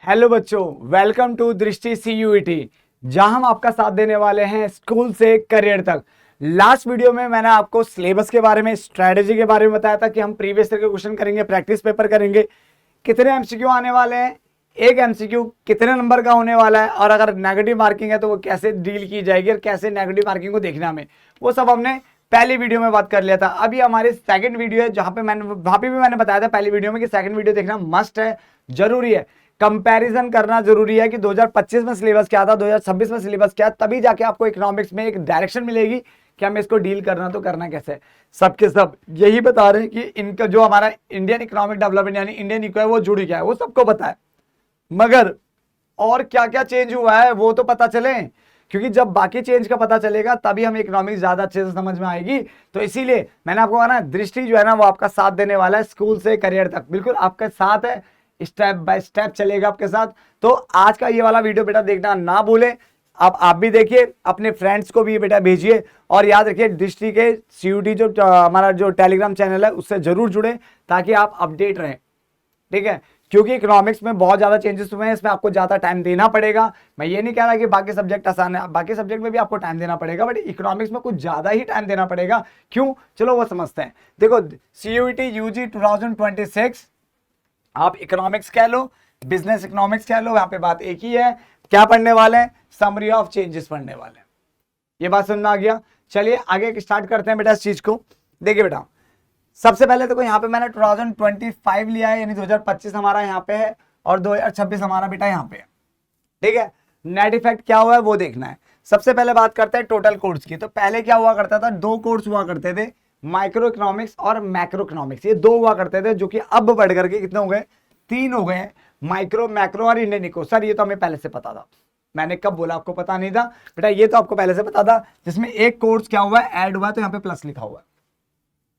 Hello बच्चों, welcome to दृष्टि CUET, जहां हम आपका साथ देने वाले हैं स्कूल से करियर तक। लास्ट वीडियो में मैंने आपको सिलेबस के बारे में, स्ट्रेटेजी के बारे में बताया था कि हम प्रीवियस ईयर के क्वेश्चन करेंगे, प्रैक्टिस पेपर करेंगे, कितने MCQ आने वाले हैं, एक MCQ कितने नंबर का होने वाला है, और अगर नेगेटिव मार्किंग है तो वो कैसे डील की जाएगी और कैसे नेगेटिव मार्किंग को देखना हमें, वो सब हमने पहली वीडियो में बात कर लिया था। अभी हमारी सेकंड वीडियो है जहां पे वहां पे भी मैंने बताया था पहली वीडियो में कि सेकंड वीडियो देखना मस्ट है, जरूरी है। कंपैरिजन करना जरूरी है कि 2025 में सिलेबस क्या था, 2026 में सिलेबस क्या, तभी जाके आपको इकोनॉमिक्स में एक डायरेक्शन मिलेगी कि हमें इसको डील करना तो करना कैसे है। सबके सब यही बता रहे हैं कि इनका जो हमारा इंडियन इकोनॉमिक डेवलपमेंट यानी इंडियन इको है वो जुड़ गया है, वो सबको पता है, मगर और क्या क्या चेंज हुआ है वो तो पता चले, क्योंकि जब बाकी चेंज का पता चलेगा तभी हमें इकोनॉमिक्स ज्यादा अच्छे से समझ में आएगी। तो इसीलिए मैंने आपको कहा ना, दृष्टि जो है ना वो आपका साथ देने वाला है स्कूल से करियर तक, बिल्कुल आपके साथ है, स्टेप बाय स्टेप चलेगा आपके साथ। तो आज का ये वाला वीडियो बेटा देखना ना भूले, आप भी देखिए, अपने फ्रेंड्स को भी बेटा भेजिए, और याद रखिए दृष्टि के CUET जो हमारा जो टेलीग्राम चैनल है उससे जरूर जुड़े ताकि आप अपडेट रहें, ठीक है। क्योंकि इकोनॉमिक्स में बहुत ज्यादा चेंजेस हुए हैं, इसमें आपको ज्यादा टाइम देना पड़ेगा। मैं ये नहीं कह रहा कि बाकी सब्जेक्ट आसान है, बाकी सब्जेक्ट में भी आपको टाइम देना पड़ेगा, बट इकोनॉमिक्स में कुछ ज्यादा ही टाइम देना पड़ेगा। क्यों, चलो वो समझते हैं। देखो, CUET UG 2026 आप इकोनॉमिक्स कह लो, बिजनेस इकोनॉमिक्स कह लो, यहाँ पे बात एक ही है। क्या पढ़ने वाले हैं? समरी ऑफ चेंजेस पढ़ने वाले हैं। ये बात समझ में आ गया। चलिए आगे स्टार्ट करते हैं बेटा इस चीज को। देखिए बेटा, सबसे पहले देखो यहाँ पे मैंने 2025 लिया है, यानी 2025 हमारा यहाँ पे है और 2026 हमारा बेटा यहाँ पे है, ठीक है। नेट इफेक्ट क्या हुआ है वो देखना है। सबसे पहले बात करते हैं टोटल कोर्स की। तो पहले क्या हुआ करता था, दो कोर्स हुआ करते थे, माइक्रो इकोनॉमिक्स और मैक्रो इकोनॉमिक्स, ये दो हुआ करते थे, जो कि अब बढ़ करके कितने हो गए, 3 हो गए, माइक्रो, मैक्रो और इंडियन इको। सर ये तो हमें पहले से पता था, मैंने कब बोला आपको पता नहीं था बेटा, ये तो आपको पहले से पता था, जिसमें एक कोर्स क्या हुआ है, ऐड हुआ है, तो यहाँ पे प्लस लिखा हुआ है,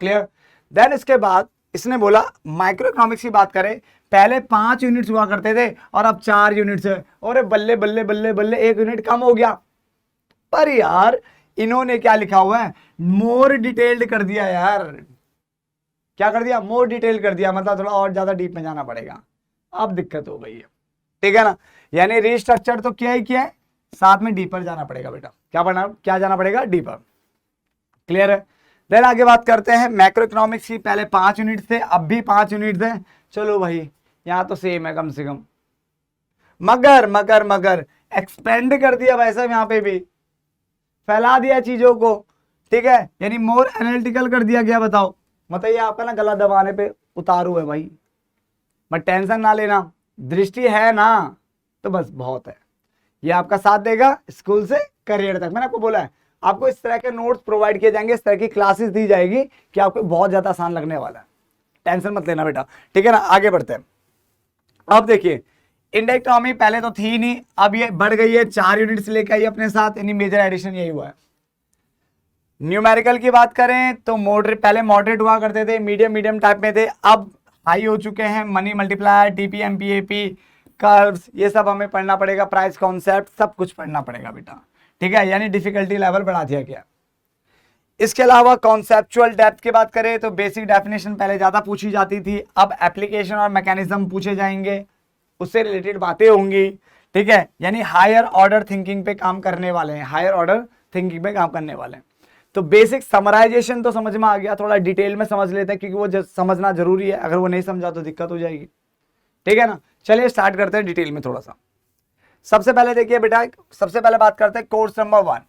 क्लियर। देन इसके बाद इसने बोला माइक्रो इकोनॉमिक्स की बात करें, पहले 5 यूनिट्स हुआ करते थे और अब 4 यूनिट्स है, और बल्ले बल्ले बल्ले बल्ले 1 यूनिट कम हो गया। पर यार इन्होंने क्या लिखा हुआ है, मोर डिटेल्ड कर दिया यार। क्या कर दिया, मोर डिटेल कर दिया, मतलब थोड़ा और ज्यादा डीप में जाना पड़ेगा। अब दिक्कत हो गई है, ठीक है ना। यानी रिस्ट्रक्चर तो क्या है, साथ में डीपर जाना पड़ेगा बेटा। क्या जाना पड़ेगा, डीपर, क्लियर है। देन आगे बात करते हैं मैक्रो इकोनॉमिक्स की। पहले 5 यूनिट थे, अब भी 5 यूनिट थे। चलो भाई यहां तो सेम है कम से कम, मगर मगर मगर एक्सपेंड कर दिया भाई साहब, यहां पे भी फैला दिया चीजों को, ठीक है, यानी मोर एनालिटिकल कर दिया गया। बताओ, मतलब ये आपका ना गला दबाने पे उतारू है भाई, मत टेंशन ना लेना, दृष्टि है ना तो बस बहुत है। ये आपका साथ देगा स्कूल से करियर तक। मैंने आपको बोला है आपको इस तरह के नोट्स प्रोवाइड किए जाएंगे, इस तरह की क्लासेस दी जाएगी कि आपको बहुत ज्यादा आसान लगने वाला है, टेंशन मत लेना बेटा, ठीक है ना। आगे बढ़ते हैं। अब देखिए, इंडियन इकोनॉमी पहले तो थी नहीं, अब ये बढ़ गई है, 4 यूनिट्स लेकर आई अपने साथ, यानी मेजर एडिशन यही हुआ है। न्यूमेरिकल की बात करें तो मॉडरेट, पहले मॉडरेट हुआ करते थे, मीडियम टाइप में थे, अब हाई हो चुके हैं। Money multiplier, TP, MPAP, curves, ये सब हमें पढ़ना पड़ेगा, प्राइस कॉन्सेप्ट सब कुछ पढ़ना पड़ेगा बेटा, ठीक है, यानी डिफिकल्टी लेवल बढ़ा दिया गया। इसके अलावा कॉन्सेप्चुअल डेप्थ की बात करें तो बेसिक डेफिनेशन पहले ज्यादा पूछी जाती थी, अब एप्लीकेशन और मैकेनिज्म पूछे जाएंगे, उससे रिलेटेड बातें होंगी, ठीक है, यानी हायर ऑर्डर थिंकिंग पे काम करने वाले हैं, हायर ऑर्डर थिंकिंग पे काम करने वाले हैं। तो बेसिक समराइजेशन तो समझ में आ गया, थोड़ा डिटेल में समझ लेते हैं क्योंकि वो समझना जरूरी है, अगर वो नहीं समझा तो दिक्कत हो जाएगी, ठीक है ना। चलिए स्टार्ट करते हैं डिटेल में थोड़ा सा। सबसे पहले देखिए बेटा, सबसे पहले बात करते हैं कोर्स नंबर 1,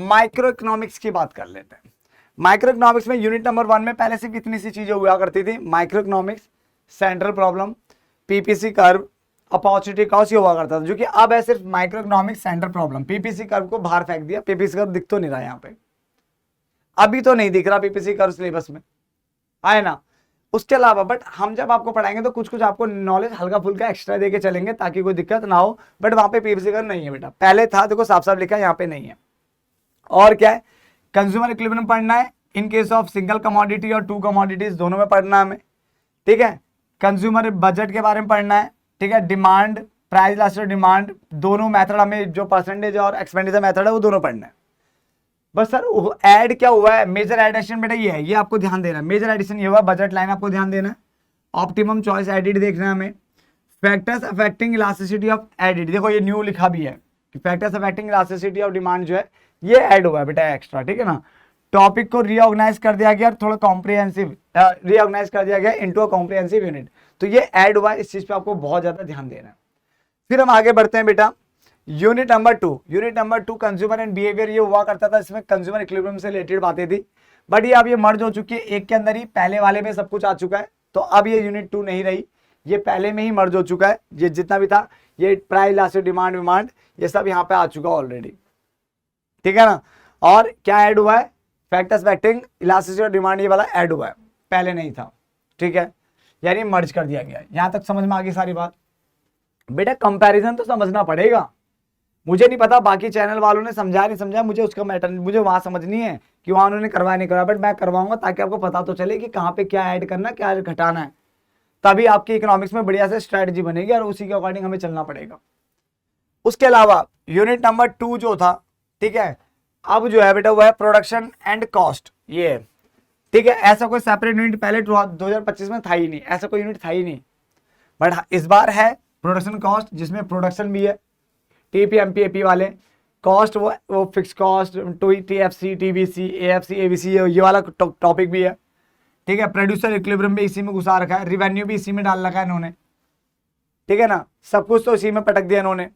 माइक्रो इकोनॉमिक्स की बात कर लेते हैं। माइक्रो इकोनॉमिक्स में यूनिट नंबर 1 में पहले से कितनी सी चीजें हुआ करती थी, micro economics, central problem, PPC curve, opportunity cost, ये हुआ करता था, जो कि अब है सिर्फ micro economics central problem. PPC curve को बाहर फेंक दिया, PPC कर्व दिख तो नहीं रहा यहाँ पे, अभी तो नहीं दिख रहा PPC कर्व सिलेबस में, आए ना। उसके अलावा बट हम जब आपको पढ़ाएंगे तो कुछ कुछ आपको नॉलेज हल्का फुल्का एक्स्ट्रा देके चलेंगे ताकि कोई दिक्कत ना हो, बट वहां पे PPC कर्व नहीं है बेटा, पहले था, देखो साफ साफ लिखा है, यहाँ पे नहीं है। और क्या है, कंज्यूमर इक्विलिब्रियम पढ़ना है in case of single commodity और 2 कमोडिटीज, दोनों में पढ़ना है हमें, ठीक है। कंज्यूमर बजट के बारे में पढ़ना है, ठीक है, डिमांड, प्राइस इलास्टिक डिमांड, दोनों मेथड हमें, जो परसेंटेज और एक्सपेंडिचर मेथड है वो दोनों पढ़ना है। बस सर ऐड क्या हुआ है, मेजर एडिशन बेटा ये है, ये आपको ध्यान देना है, मेजर एडिशन ये हुआ, बजट लाइन आपको ध्यान देना है, ऑप्टिमम चॉइस एडिड देखना है हमें, factors affecting elasticity of edit, देखो ये न्यू लिखा भी है कि factors affecting elasticity of demand जो है ये ऐड हुआ है बेटा एक्स्ट्रा, ठीक है ना। टॉपिक को रीऑर्गेनाइज कर दिया गया, थोड़ा कॉम्प्रिहेंसिव रीऑर्गेनाइज कर दिया गया इनटू अ कॉम्प्रिहेंसिव यूनिट, तो ये ऐड हुआ है, इस चीज पे आपको बहुत ज्यादा ध्यान देना है। फिर हम आगे बढ़ते हैं बेटा, unit number 2, unit number 2 consumer and behaviour, ये हुआ करता था, इसमें कंज्यूमर इक्विलिब्रियम से रिलेटेड बातें थी, बट ये अब ये मर्ज हो चुकी है एक के अंदर ही, पहले वाले में सब कुछ आ चुका है, तो अब ये यूनिट 2 नहीं रही, ये पहले में ही मर्ज हो चुका है, ये जितना भी था ये प्राइस इलास्टिक डिमांड ये सब यहाँ पे आ चुका ऑलरेडी, ठीक है ना। और क्या ऐड हुआ है, factors affecting elasticity of demand, ये वाला ऐड हुआ है, पहले नहीं था, ठीक है, यानी मर्ज कर दिया गया। यहां तक समझ में आ गई सारी बात। बेटा कंपैरिजन तो समझना पड़ेगा, मुझे नहीं पता बाकी चैनल वालों ने समझा नहीं समझा, मुझे उसका मैटर, मुझे वहां समझनी है कि वहां उन्होंने करवाया नहीं करवाया, बट मैं करवाऊंगा ताकि आपको पता तो चले कि कहाँ पे क्या ऐड करना क्या घटाना है, तभी आपकी इकोनॉमिक्स में बढ़िया से स्ट्रेटजी बनेगी और उसी के अकॉर्डिंग हमें चलना पड़ेगा। उसके अलावा यूनिट नंबर 2 जो था, ठीक है, अब जो है बेटा वो है प्रोडक्शन एंड कॉस्ट, ये ठीक है, ऐसा कोई सेपरेट यूनिट पहले 2025 में था ही नहीं, ऐसा कोई यूनिट था ही नहीं, बट इस बार है प्रोडक्शन कॉस्ट, जिसमें प्रोडक्शन भी है, टीपी एमपी एपी वाले, कॉस्ट वो fix cost, TFC TBC AFC ABC ये वाला टॉपिक भी है, ठीक है, प्रोड्यूसर इक्विलिब्रियम भी इसी में घुसा रखा है, रिवेन्यू भी इसी में डाल रखा है इन्होंने, ठीक है ना, सब कुछ तो इसी में पटक दिया इन्होंने।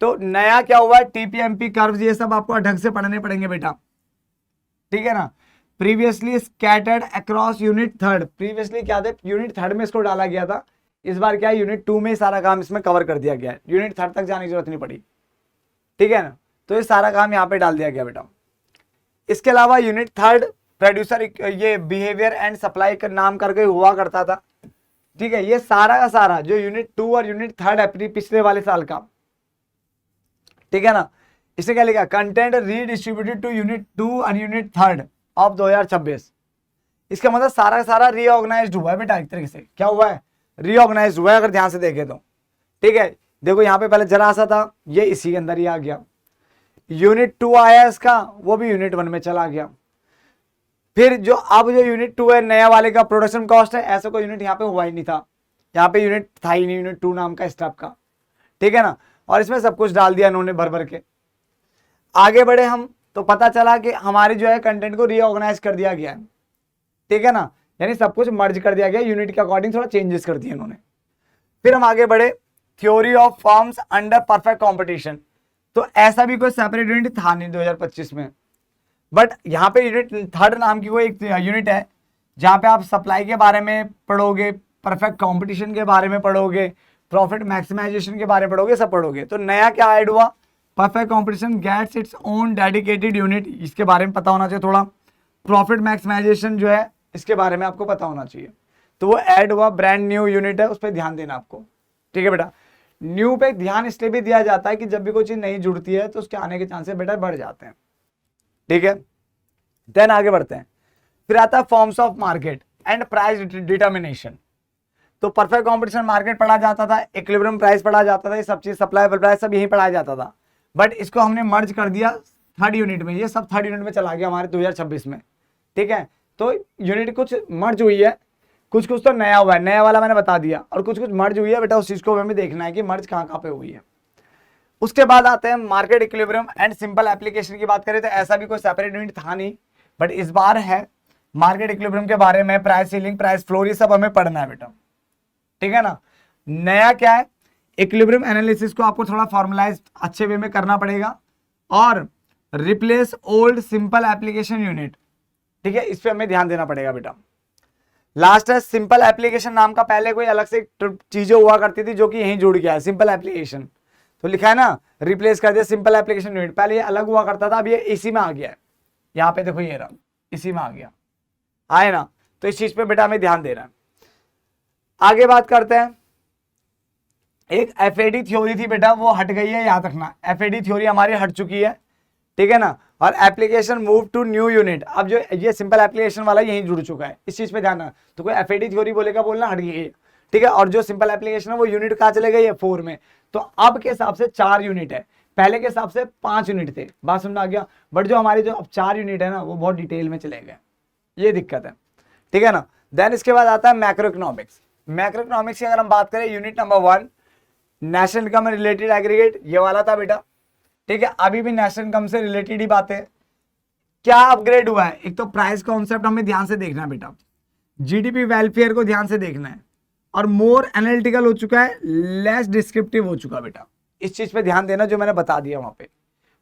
तो नया क्या हुआ है, टीपीएमपी कर्व्स ये सब आपको ढंग से पढ़ने पड़ेंगे बेटा, ठीक है ना। Previously scattered across unit 3, previously क्या था, यूनिट 3 में इसको डाला गया था, इस बार क्या है यूनिट 2 में सारा काम इसमें कवर कर दिया गया है, यूनिट 3 तक जाने की जरूरत नहीं पड़ी, ठीक है ना, तो ये सारा काम यहाँ पे डाल दिया गया बेटा। इसके अलावा यूनिट 3 प्रोड्यूसर ये बिहेवियर एंड सप्लाई का नाम करके हुआ करता था, ठीक है, ये सारा का सारा जो यूनिट 2 और यूनिट 3 है पिछले वाले साल का, ठीक है ना, इसे क्या लिखा, कंटेंट रीडिस्ट्रीब्यूटेड टू यूनिट 2 और यूनिट 3 ऑफ 2026, इसका मतलब सारा का सारा रीऑर्गेनाइज्ड हुआ है बेटा, एक तरीके से क्या हुआ है, रीऑर्गेनाइज्ड हुआ है, अगर ध्यान से देखे तो, ठीक है। देखो यहाँ पे पहले जरा सा था, ये इसी के अंदर ही आ गया, यूनिट 2 आया इसका, वो भी यूनिट 1 में चला गया, फिर जो अब जो यूनिट 2 है नया वाले का प्रोडक्शन कॉस्ट है, ऐसा कोई यूनिट यहाँ पे हुआ ही नहीं था, यहाँ पे यूनिट था ही नहीं, यूनिट 2 नाम का स्टेप का, ठीक है ना, और इसमें सब कुछ डाल दिया इन्होंने भर भर के। आगे बढ़े हम तो पता चला कि हमारे जो है कंटेंट को रीऑर्गेनाइज कर दिया गया है, ठीक है ना, यानी सब कुछ मर्ज कर दिया गया, यूनिट के अकॉर्डिंग थोड़ा चेंजेस कर दिए इन्होंने। फिर हम आगे बढ़े, theory of firms under perfect competition, तो ऐसा भी कोई सेपरेट यूनिट था नहीं 2025 में, बट यहाँ पे यूनिट 3 नाम की कोई एक यूनिट है जहाँ पे आप सप्लाई के बारे में पढ़ोगे, परफेक्ट कंपटीशन के बारे में पढ़ोगे, प्रॉफिट मैक्सिमाइजेशन के बारे में पढ़ोगे, सब पढ़ोगे। तो नया क्या ऐड हुआ, perfect competition gets its own dedicated unit, इसके बारे में पता होना चाहिए थोड़ा, प्रॉफिट मैक्सिमाइजेशन जो है इसके बारे में आपको पता होना चाहिए, तो वो ऐड हुआ, ब्रांड न्यू यूनिट है, उस पर ध्यान देना आपको, ठीक है बेटा। न्यू पे ध्यान इसलिए भी दिया जाता है कि जब भी कोई चीज नहीं जुड़ती है तो उसके आने के चांसेस बेटा बढ़ जाते हैं, ठीक है। देन आगे बढ़ते हैं, फिर आता है forms of market and price determination, तो परफेक्ट कंपटीशन मार्केट पढ़ा जाता था, इक्विलिब्रियम प्राइस पढ़ा जाता था, ये सब चीज सप्लाई प्राइस सब यही पढ़ाया जाता था, बट इसको हमने मर्ज कर दिया 3rd यूनिट में, ये सब 3rd यूनिट में चला गया हमारे 2026 में, ठीक है। तो यूनिट कुछ मर्ज हुई है, कुछ कुछ तो नया हुआ है, नया वाला मैंने बता दिया, और कुछ कुछ मर्ज हुई है बेटा, उस चीज को हमें देखना है कि मर्ज कहाँ कहाँ पे हुई है। उसके बाद आते हैं market equilibrium and simple application की बात करें तो ऐसा भी कोई सेपरेट यूनिट था नहीं, बट इस बार है मार्केट इक्विलिब्रियम के बारे में, प्राइस सीलिंग, प्राइस फ्लोर, ये सब हमें पढ़ना है बेटा, ठीक है ना। नया क्या है, इक्विलिब्रियम एनालिसिस को आपको थोड़ा फॉर्मुलाइज अच्छे वे में करना पड़ेगा, और replace old simple application unit, ठीक है, इस पे हमें ध्यान देना पड़ेगा बेटा। लास्ट है सिंपल एप्लीकेशन नाम का, पहले कोई अलग से चीजें हुआ करती थी जो कि यहीं जुड़ गया है, सिंपल एप्लीकेशन, तो लिखा है ना, रिप्लेस कर दिया सिंपल एप्लीकेशन यूनिट, पहले ये अलग हुआ करता था, अब ये इसी में आ गया है, यहाँ पे देखो ये रहा, इसी में आ गया, आए ना, तो इस चीज पे बेटा हमें ध्यान देना है। आगे बात करते हैं, एक एफएडी थ्योरी थी बेटा, वो हट गई है, याद रखना, एफएडी थ्योरी हमारी हट चुकी है, ठीक है ना, और application move to new unit, अब जो ये सिंपल एप्लीकेशन वाला यहीं जुड़ चुका है, इस चीज पे ध्यान, तो कोई एफएडी थ्योरी बोलेगा बोलना हट गई है, ठीक है, और जो सिंपल एप्लीकेशन है वो यूनिट कहाँ चले गए, 4 में, तो अब के हिसाब से 4 यूनिट है, पहले के हिसाब से 5 यूनिट थे, बात समझ आ गया, बट जो हमारी जो अब 4 यूनिट है ना वो बहुत डिटेल में चले गए, ये दिक्कत है, ठीक है ना। देन इसके बाद आता है मैक्रो इकोनॉमिक्स, मैक्रो इकोनॉमिक्स की अगर हम बात करें, unit number 1 national income related aggregate, ये वाला था बेटा, ठीक है। अभी भी नेशनल इनकम से रिलेटेड ही बातें। क्या अपग्रेड हुआ है, एक तो प्राइस कॉन्सेप्ट हमें ध्यान से देखना है बेटा, जीडीपी वेलफेयर को ध्यान से देखना है, और मोर एनालिटिकल हो चुका है, लेस डिस्क्रिप्टिव हो चुका बेटा। इस चीज पे ध्यान देना जो मैंने बता दिया वहां पे,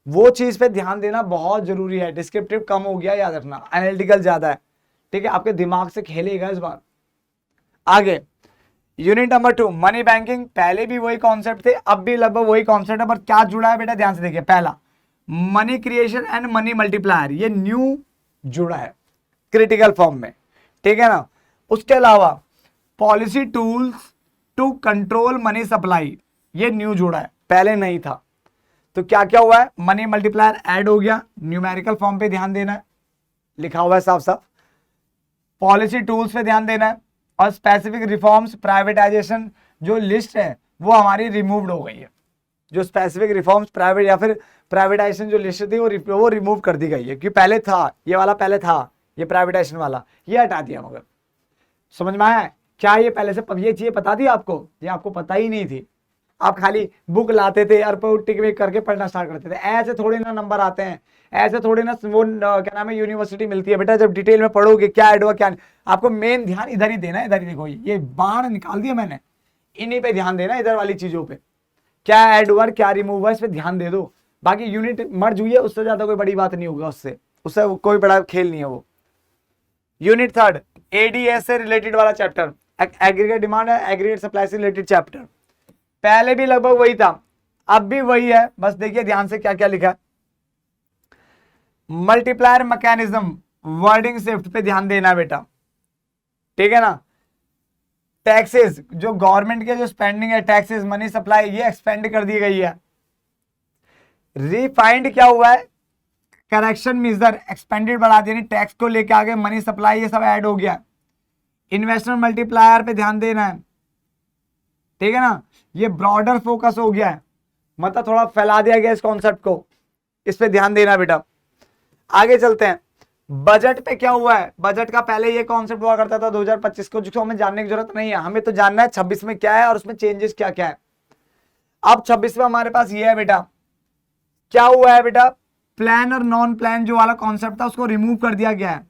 वो चीज पे ध्यान देना बहुत जरूरी है। डिस्क्रिप्टिव कम हो गया, याद रखना, एनालिटिकल ज्यादा है, ठीक है। आपके दिमाग से खेलेगा इस बार। आगे यूनिट नंबर 2 मनी बैंकिंग, पहले भी वही कॉन्सेप्ट थे, अब भी लगभग वही कॉन्सेप्ट है, पर क्या जुड़ा है बेटा ध्यान से देखिए। पहला money creation and money multiplier, ये न्यू जुड़ा है क्रिटिकल फॉर्म में, ठीक है ना। उसके अलावा policy tools to control money supply, ये न्यू जुड़ा है, पहले नहीं था। तो क्या क्या हुआ है, मनी मल्टीप्लायर ऐड हो गया, न्यूमेरिकल फॉर्म पे ध्यान देना है, लिखा हुआ है साफ साफ। पॉलिसी टूल्स पे ध्यान देना है, और स्पेसिफिक रिफॉर्म्स प्राइवेटाइजेशन जो लिस्ट है वो हमारी रिमूव्ड हो गई है। जो स्पेसिफिक रिफॉर्म्स प्राइवेट या फिर प्राइवेटाइजेशन जो लिस्ट थी वो रिमूव कर दी गई है, क्योंकि पहले था ये वाला, पहले था ये प्राइवेटाइजेशन वाला, ये हटा दिया। मगर समझ में आया क्या, ये पहले से ये चीजें पता थी आपको, ये आपको पता ही नहीं थी। आप खाली बुक लाते थे और टिक विक करके पढ़ना स्टार्ट करते थे। ऐसे थोड़े ना नंबर आते हैं, ऐसे थोड़े ना वो क्या नाम है यूनिवर्सिटी मिलती है बेटा। जब डिटेल में पढ़ोगे क्या ऐड हुआ क्या नहीं, आपको मेन ध्यान इधर ही देना है। इधर ही देखो, ये बाण निकाल दिया मैंने, इन्हीं पे ध्यान देना, इधर वाली चीजों पे, क्या ऐड हुआ क्या रिमूव हुआ, इस पे ध्यान दे दो। बाकी यूनिट मर्ज हुई है, उससे ज्यादा कोई बड़ी बात नहीं होगा, उससे कोई बड़ा खेल नहीं है वो। यूनिट 3 एडीएस से रिलेटेड वाला चैप्टर, एग्रीगेट डिमांड है, एग्रीगेट सप्लाई से रिलेटेड चैप्टर, पहले भी लगभग वही था, अब भी वही है। बस देखिए ध्यान से क्या क्या लिखा है। मल्टीप्लायर मैकेनिज्म, वर्डिंग शिफ्ट पे ध्यान देना बेटा, ठीक है ना। टैक्सेस, जो गवर्नमेंट के जो स्पेंडिंग है, टैक्सेस मनी सप्लाई, ये एक्सपेंड कर दी गई है। रिफाइंड क्या हुआ है, करेक्शन मेजर, एक्सपेंडेड बढ़ा दिया, टैक्स को लेके आगे मनी सप्लाई ये सब ऐड हो गया। इन्वेस्टमेंट मल्टीप्लायर पे ध्यान देना है, ठीक है ना। ये ब्रॉडर फोकस हो गया है, मतलब थोड़ा फैला दिया गया इस कॉन्सेप्ट को, इस पे ध्यान देना बेटा। आगे चलते हैं, बजट पे क्या हुआ है। बजट का पहले ये कॉन्सेप्ट हुआ करता था 2025 को, जिसको हमें जानने की जरूरत नहीं है, हमें तो जानना है 26 में क्या है और उसमें चेंजेस क्या क्या है। अब 26 में हमारे पास ये है बेटा, क्या हुआ है बेटा, प्लान और नॉन प्लान जो वाला कॉन्सेप्ट था उसको रिमूव कर दिया गया है।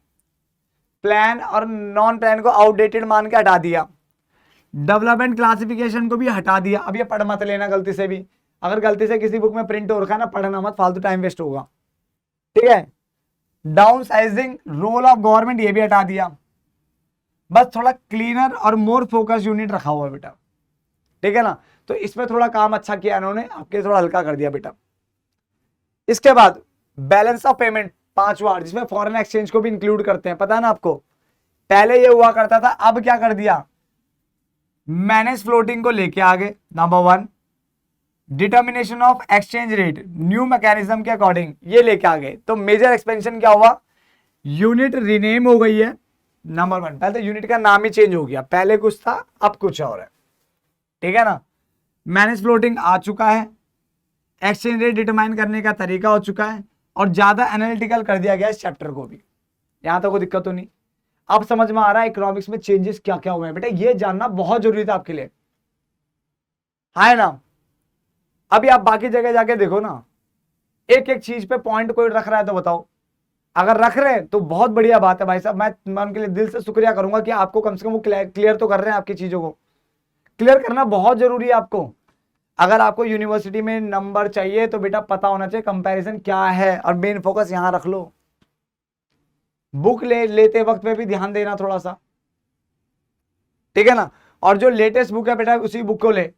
प्लान और नॉन प्लान को आउटडेटेड मान के हटा दिया। डेवलपमेंट क्लासिफिकेशन को भी हटा दिया। अब ये पढ़ मत लेना गलती से भी, अगर गलती से किसी बुक में प्रिंट हो रखा है ना, पढ़ना मत, फालतू टाइम वेस्ट होगा, ठीक है। Downsizing, role of government, ये भी हटा दिया। बस थोड़ा क्लीनर और मोर फोकस यूनिट रखा हुआ है बेटा, ठीक है ना। तो इसमें थोड़ा काम अच्छा किया इन्होंने, आपके थोड़ा हल्का कर दिया बेटा। इसके बाद बैलेंस ऑफ पेमेंट 5वां, जिसमें फॉरेन एक्सचेंज को भी इंक्लूड करते हैं, पता है ना आपको। पहले ये हुआ करता था, अब क्या कर दिया, मैनेज फ्लोटिंग को लेके आगे। Number 1 determination of exchange rate new mechanism के अकॉर्डिंग ये लेके आ गए। तो मेजर एक्सपेंशन क्या हुआ, यूनिट रीनेम हो गई है। नंबर 1, पहले तो यूनिट का नाम ही चेंज हो गया, पहले कुछ था अब कुछ और है, ठीक है ना। मैनेज फ्लोटिंग आ चुका है, एक्सचेंज रेट डिटरमाइन करने का तरीका हो चुका है, और ज्यादा एनालिटिकल कर दिया गया इस चैप्टर को भी। यहां तक कोई दिक्कत तो नहीं। अब समझ में आ रहा है इकोनॉमिक्स में चेंजेस क्या क्या हुए हैं बेटा, ये जानना बहुत जरूरी था आपके लिए, है ना। अभी आप बाकी जगह जाके देखो ना, एक एक चीज पे पॉइंट कोई रख रहा है तो बताओ। अगर रख रहे हैं तो बहुत बढ़िया बात है भाई साहब, मैं उनके लिए दिल से शुक्रिया करूंगा कि आपको कम से कम वो क्लियर तो कर रहे हैं। आपकी चीजों को क्लियर करना बहुत जरूरी है आपको। अगर आपको यूनिवर्सिटी में नंबर चाहिए तो बेटा पता होना चाहिए कंपैरिजन क्या है, और मेन फोकस यहां रख लो। बुक लेते वक्त पे भी ध्यान देना थोड़ा सा, ठीक है ना। और जो लेटेस्ट बुक है बेटा उसी बुक को ले।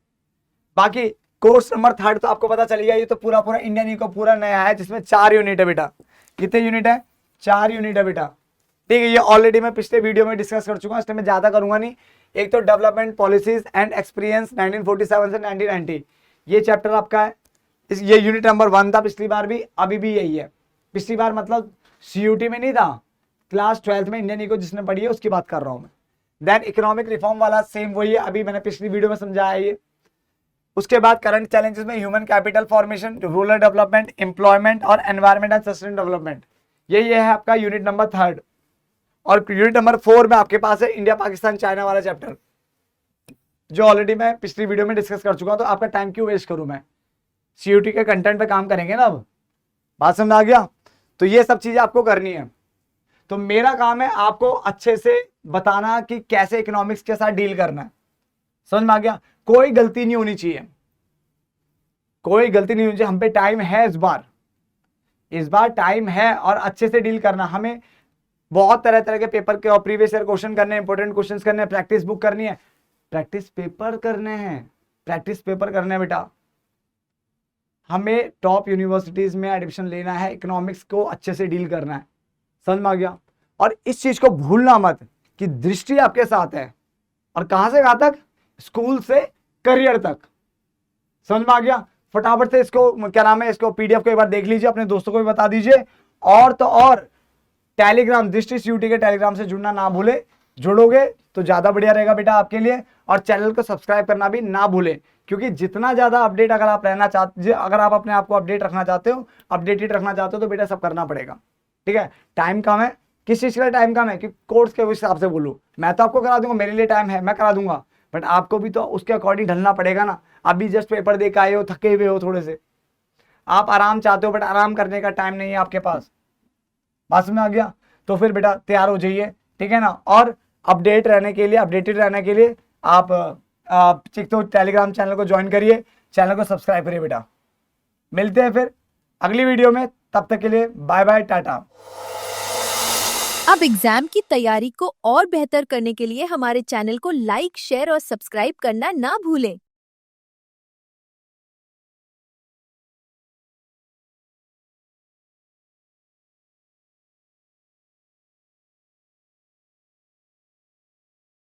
बाकी कोर्स नंबर 3 तो आपको पता चल गया, ये तो पूरा इंडियन इको पूरा नया है, जिसमें 4 यूनिट है बेटा। कितने यूनिट है, 4 यूनिट है बेटा, ठीक है। ये ऑलरेडी मैं पिछले वीडियो में डिस्कस कर चुका हूं, इसलिए मैं ज्यादा करूंगा नहीं। एक तो डेवलपमेंट पॉलिसीज एंड एक्सपीरियंस 1947 से 1990, ये चैप्टर आपका है। ये यूनिट नंबर 1 था पिछली बार भी, अभी भी यही है। पिछली बार मतलब CUT में नहीं था, क्लास 12th में इंडियन इको जिसने पढ़ी है उसकी बात कर रहा हूं मैं। देन इकोनॉमिक रिफॉर्म वाला सेम वही है, अभी मैंने पिछली वीडियो में समझाया ये। उसके बाद करंट चैलेंजेस में human capital formation, rural development, employment और एनवायरमेंट एंड सस्टेनेबल डेवलपमेंट, ये है आपका यूनिट नंबर 3। और यूनिट नंबर 4 में आपके पास है इंडिया पाकिस्तान चाइना वाला चैप्टर, जो ऑलरेडी मैं पिछली वीडियो में डिस्कस कर चुका हूं, तो आपका टाइम क्यों वेस्ट करूं मैं। सीयूटी के कंटेंट पे काम करेंगे ना, अब बात समझ आ गया। तो ये सब चीजें आपको करनी है। तो मेरा काम है आपको अच्छे से बताना कि कैसे इकोनॉमिक्स के साथ डील करना है। समझ में आ गया। कोई गलती नहीं होनी चाहिए, कोई गलती नहीं होनी चाहिए। हम पे टाइम है, इस बार टाइम है और अच्छे से डील करना। हमें बहुत तरह तरह के पेपर के और प्रीवियस ईयर क्वेश्चन करने हैं, इंपॉर्टेंट क्वेश्चंस करने हैं, प्रैक्टिस बुक करनी है, प्रैक्टिस पेपर करने हैं, प्रैक्टिस पेपर करने हैं बेटा। हमें टॉप यूनिवर्सिटीज में एडमिशन लेना है, इकोनॉमिक्स को अच्छे से डील करना है। समझ में आ गया। और इस चीज को भूलना मत कि दृष्टि आपके साथ है, और कहां से कहां तक, स्कूल से करियर तक। समझ में आ गया। फटाफट से इसको क्या नाम है, इसको पीडीएफ को एक बार देख लीजिए, अपने दोस्तों को भी बता दीजिए। और तो और टेलीग्राम, दृष्टि सीयूटी के टेलीग्राम से जुड़ना ना भूले। जुड़ोगे तो ज्यादा बढ़िया रहेगा बेटा आपके लिए। और चैनल को सब्सक्राइब करना भी ना भूले, क्योंकि जितना ज्यादा अपडेट अगर आप रहना चाहते, अगर आप अपने आप को अपडेट रखना चाहते हो, अपडेटेड रखना चाहते हो, तो बेटा सब करना पड़ेगा। ठीक है। टाइम कम है, किस चीज का टाइम कम है कि कोर्स के हिसाब से बोलूं, मैं तो आपको करा दूंगा, मेरे लिए टाइम है, मैं करा दूंगा, बट आपको भी तो उसके अकॉर्डिंग ढलना पड़ेगा ना। अभी जस्ट पेपर दे के आए हो, थके हुए हो थोड़े से, आप आराम चाहते हो, बट आराम करने का टाइम नहीं है आपके पास। बात में आ गया। तो फिर बेटा तैयार हो जाइए, ठीक है ना। और अपडेटेड रहने के लिए आप तो टेलीग्राम चैनल को ज्वाइन करिए, चैनल को सब्सक्राइब करिए बेटा। मिलते हैं फिर अगली वीडियो में, तब तक के लिए बाय बाय, टाटा। अब एग्जाम की तैयारी को और बेहतर करने के लिए हमारे चैनल को लाइक, शेयर और सब्सक्राइब करना ना भूलें।